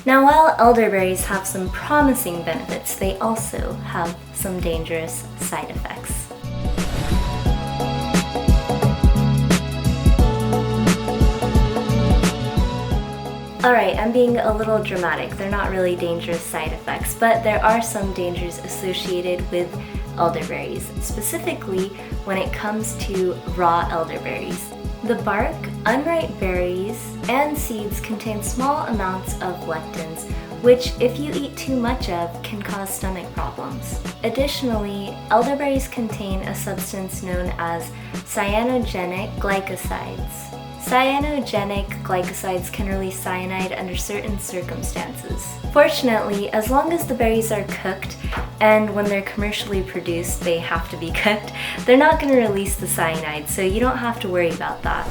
Now, while elderberries have some promising benefits, they also have some dangerous side effects. Alright, I'm being a little dramatic. They're not really dangerous side effects, but there are some dangers associated with elderberries, specifically when it comes to raw elderberries. The bark, unripe berries, and seeds contain small amounts of lectins, which, if you eat too much of, can cause stomach problems. Additionally, elderberries contain a substance known as cyanogenic glycosides. Cyanogenic glycosides can release cyanide under certain circumstances. Fortunately, as long as the berries are cooked, and when they're commercially produced, they have to be cooked, they're not going to release the cyanide, so you don't have to worry about that.